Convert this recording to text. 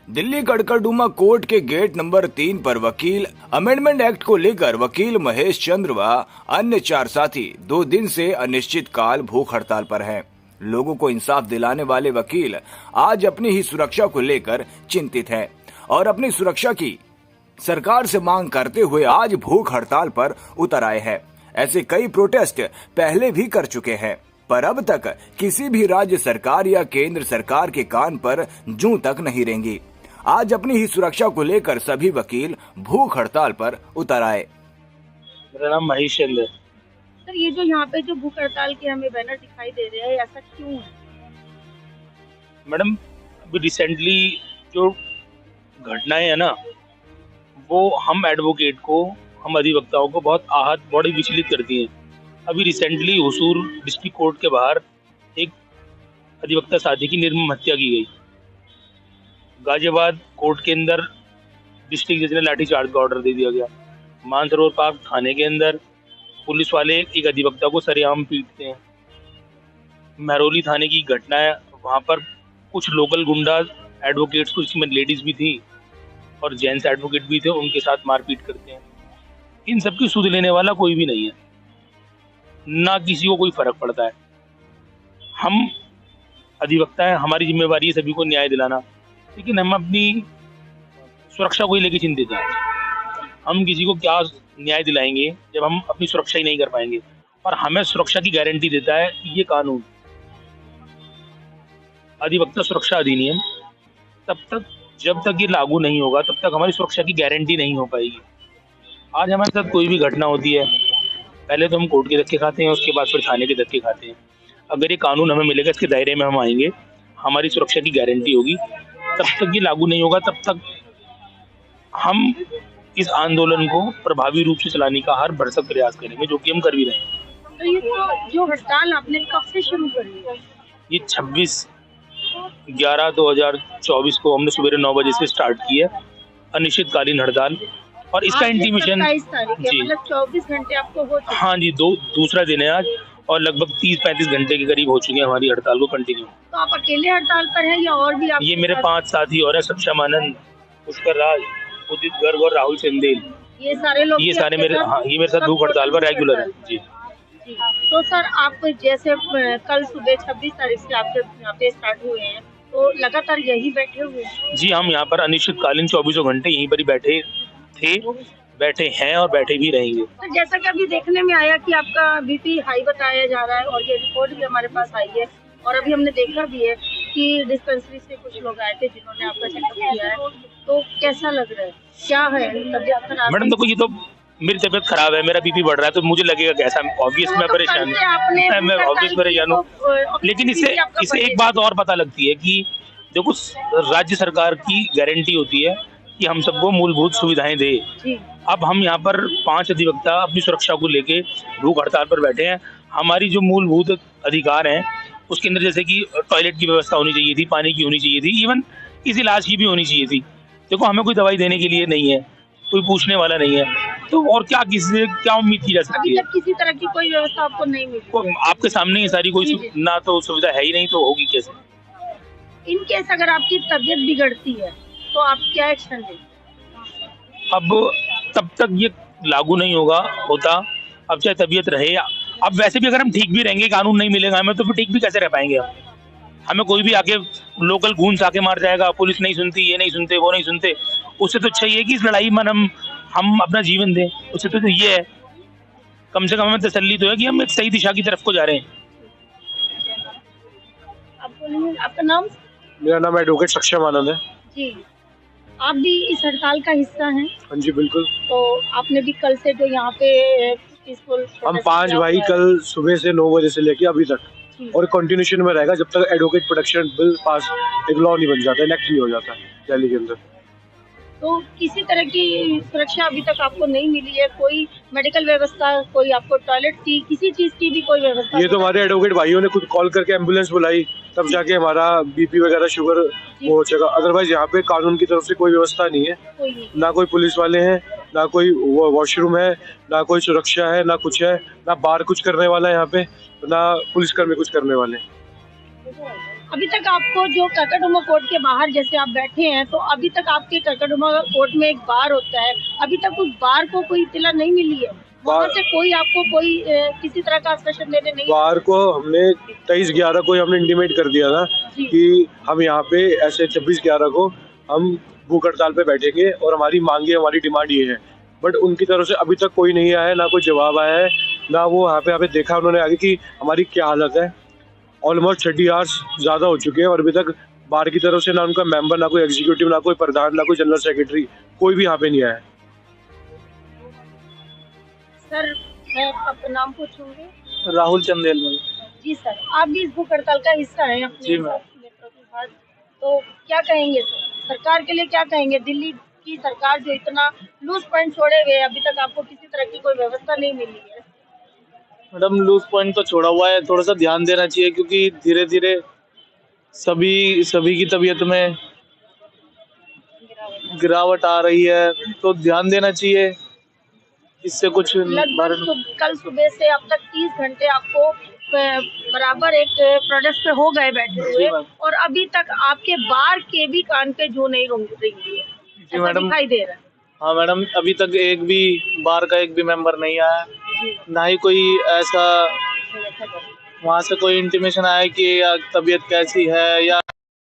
Delhi Karkardooma court के gate number 3 पर वकील अमेंडमेंट एक्ट को लेकर वकील महेश चंद्र व अन्य 4 साथी 2 दिन से अनिश्चित काल भूख हड़ताल पर हैं। लोगों को इंसाफ दिलाने वाले वकील आज अपनी ही सुरक्षा को लेकर चिंतित हैं और अपनी सुरक्षा की सरकार से मांग करते हुए आज भूख हड़ताल पर उतर आए हैं। ऐसे कई प्रोटेस्ट पहले भी कर चुके हैं, पर अब तक किसी भी राज्य सरकार या केंद्र सरकार के कान पर जूं तक नहीं रेंगी। आज अपनी ही सुरक्षा को लेकर सभी वकील भूख हड़ताल पर उतर आए। मेरा नाम महेश चंद्र है। सर, ये जो यहाँ पे जो भूख हड़ताल के हमें बैनर दिखाई दे रहे हैं, ऐसा क्यों है? मैडम, अभी रिसेंटली जो घटनाएं है ना, वो हम एडवोकेट को, हम अधिवक्ताओं को बहुत आहत, बड़ी विचलित करती हैं। अभी रिसेंटली हुसूर डिस्ट्रिक्ट कोर्ट के बाहर एक अधिवक्ता साथी की निर्मम हत्या की गई। गाजियाबाद कोर्ट के अंदर डिस्ट्रिक्ट जज ने लाठीचार्ज का ऑर्डर दे दिया गया। मानसरोवर पार्क थाने के अंदर पुलिस वाले एक अधिवक्ता को सरेआम पीटते हैं। महरौली थाने की घटना है, वहाँ पर कुछ लोकल गुंडा एडवोकेट्स को, जिसमें लेडीज भी थी और जेंट्स एडवोकेट भी थे, उनके साथ मारपीट करते हैं। इन सब की सुध लेने वाला कोई भी नहीं है, ना किसी को कोई फर्क पड़ता है। हम अधिवक्ता हैं, हमारी जिम्मेवारी है सभी को न्याय दिलाना, लेकिन हम अपनी सुरक्षा को ही लेकर चिंतित हैं। हम किसी को क्या न्याय दिलाएंगे जब हम अपनी सुरक्षा ही नहीं कर पाएंगे। और हमें सुरक्षा की गारंटी देता है ये कानून, अधिवक्ता सुरक्षा अधिनियम। तब तक, जब तक ये लागू नहीं होगा, तब तक हमारी सुरक्षा की गारंटी नहीं हो पाएगी। आज हमारे साथ कोई भी घटना होती है, पहले तो हम कोर्ट के धक्के खाते हैं, उसके बाद फिर थाने के धक्के खाते हैं। अगर ये कानून हमें मिलेगा, इसके दायरे में हम आएंगे, हमारी सुरक्षा की गारंटी होगी। तब तक ये लागू नहीं होगा, तब तक हम इस आंदोलन को प्रभावी रूप से चलाने का हर भरसक प्रयास करेंगे, जो कि हम कर भी रहे हैं। तो ये जो हड़ताल आपने कब से शुरू करी है? ये 26/11/2024 को हमने सुबह 9 बजे से स्टार्ट की है अनिश्चितकालीन हड़ताल। और इसका इंटीमेशन 27 तारीख है, मतलब 24 घंटे आपको हो चुके हैं। हाँ जी, दूसरा दिन है आज, और लगभग 30-35 घंटे के करीब हो चुके हैं हमारी हड़ताल को कंटिन्यू। तो आप अकेले हड़ताल पर हैं या और भी? आप ये मेरे 5 साथी और है, सक्षम आनंद, पुष्कर राज, उदित गर्ग और राहुल चंदेल। ये सारे लोग, ये सारे मेरे, हाँ, ये मेरे साथ भूख हड़ताल पर रेगुलर है जी। तो सर, आप जैसे कल सुबह 26 तारीख से आपके यहाँ पे स्टार्ट हुए हैं, तो लगातार यही बैठे हुए हैं? जी, हम यहाँ पर अनिश्चितकालीन 24 घंटे यहीं पर ही बैठे थे, बैठे हैं और बैठे भी रहेंगे। तो जैसा कि अभी देखने में आया कि आपका बीपी हाई बताया जा रहा है, और ये रिपोर्ट भी हमारे पास आई है, और अभी हमने देखा भी है कि डिस्पेंसरी से कुछ लोग आए थे जिन्होंने आपका चेकअप किया है। तो कैसा लग रहा है, क्या है तबीयत खराब? मैडम देखो, ये तो मेरी तबीयत खराब है, मेरा बीपी बढ़ रहा है, तो मुझे लगेगा कैसा? ऑब्वियस मैं परेशान हूँ, मैं ऑब्वियस परेशान हूँ। लेकिन इससे एक बात और पता लगती है कि देखो, राज्य सरकार की गारंटी होती है कि हम सबको मूलभूत सुविधाएं दे। अब हम यहाँ पर 5 अधिवक्ता अपनी सुरक्षा को लेके भूख हड़ताल पर बैठे हैं। हमारी जो मूलभूत अधिकार हैं, उसके अंदर जैसे कि टॉयलेट की व्यवस्था होनी चाहिए थी, पानी की होनी चाहिए थी, इवन किसी इलाज की भी होनी चाहिए थी। देखो, हमें कोई दवाई देने के लिए नहीं है, कोई पूछने वाला नहीं है, तो और क्या, किसी से क्या उम्मीद की जा सकती है? किसी तरह की कोई व्यवस्था आपको नहीं मिली? आपके सामने ही सारी कोई ना तो सुविधा है ही नहीं, तो होगी कैसे? इन केस अगर आपकी तबीयत बिगड़ती है तो आप क्या एक्शन लेंगे? अब तब तक ये लागू नहीं होता, अब चाहे तबीयत रहे, अब वैसे भी अगर हम ठीक भी रहेंगे, कानून नहीं मिलेगा हमें, तो फिर ठीक भी कैसे रह पाएंगे? हमें कोई भी आके लोकल गूंज आके मार जाएगा, पुलिस नहीं सुनती, ये नहीं सुनते, वो नहीं सुनते। उससे तो अच्छा ये है कि इस लड़ाई में हम अपना जीवन दें। उससे तो ये है, कम से कम हमें तसल्ली तो है कि हम एक सही दिशा की तरफ को जा रहे हैं। आपका नाम? मेरा नाम एडवोकेट सक्षम आनंद है जी। आप भी इस हड़ताल का हिस्सा हैं? हाँ जी, बिल्कुल। तो आपने भी कल से जो यहाँ पे पीसफुल, हम 5 भाई कल सुबह से 9 बजे से लेके अभी तक, और कंटिन्यूशन में रहेगा जब तक एडवोकेट प्रोटेक्शन बिल पास, एक लॉ नहीं बन जाता, इनेक्ट नहीं हो जाता दिल्ली के अंदर। तो किसी तरह की सुरक्षा अभी तक आपको नहीं मिली है? कोई मेडिकल व्यवस्था, कोई आपको टॉयलेट की, किसी चीज की भी कोई व्यवस्था? ये तो हमारे एडवोकेट भाइयों ने खुद कॉल करके एम्बुलेंस बुलाई, तब जाके हमारा बीपी वगैरह, शुगर वो हो जाएगा। अदरवाइज यहाँ पे कानून की तरफ से कोई व्यवस्था नहीं है, ना कोई पुलिस वाले हैं, ना कोई वॉशरूम है, ना कोई सुरक्षा है, ना कुछ है, ना बाहर कुछ करने वाला है यहाँ पे, ना पुलिसकर्मी कुछ करने वाले। अभी तक आपको जो काकाडुमा कोर्ट के बाहर जैसे आप बैठे हैं, तो अभी तक आपके काकाडुमा कोर्ट में एक बार होता है, अभी तक उस बार को कोई इत्तला नहीं मिली है? वहाँ से कोई आपको कोई किसी तरह का आश्वासन देने नहीं? बार को हमने 23/11 को ही हमने इंटीमेट कर दिया था कि हम यहाँ पे ऐसे 26/11 को हम भूख हड़ताल पे बैठेंगे और हमारी मांगे, हमारी डिमांड ये है। बट उनकी तरफ से अभी तक कोई नहीं आया है, ना कोई जवाब आया है, ना वो यहाँ पे देखा उन्होंने आगे कि हमारी क्या हालत है। ऑलमोस्ट 30 आवर्स ज़्यादा हो चुके हैं और अभी तक बार की तरफ से ना उनका मेंबर, ना कोई एग्जीक्यूटिव, ना कोई प्रधान, ना कोई जनरल सेक्रेटरी, कोई भी यहाँ पे नहीं आया है। सर, मैं आपका नाम पूछूंगी? राहुल चंदेल में। जी सर, आप भी इस भूख हड़ताल का हिस्सा हैं अपने जी मैम। नेताओं के साथ, तो क्या कहेंगे सरकार के लिए, क्या कहेंगे? दिल्ली की सरकार जो इतना लूज पॉइंट छोड़े हुए, अभी तक आपको किसी तरह की कोई व्यवस्था नहीं मिली है। मैडम, लूज पॉइंट तो छोड़ा हुआ है, थोड़ा सा ध्यान देना चाहिए क्योंकि धीरे धीरे सभी की तबीयत में गिरावट आ रही है, तो ध्यान देना चाहिए। इससे कुछ लगभग कल सुबह से अब तक 30 घंटे आपको बराबर एक प्रोडक्ट पे हो गए बैठे हुए, और अभी तक आपके बार के भी कान पे जो नहीं रही है, जी मैडम, दिखाई दे रहा है। हाँ मैडम, अभी तक एक भी बार का एक भी मेंबर नहीं आया, ना ही कोई ऐसा वहाँ से कोई इंटीमेशन आया कि या तबीयत कैसी है या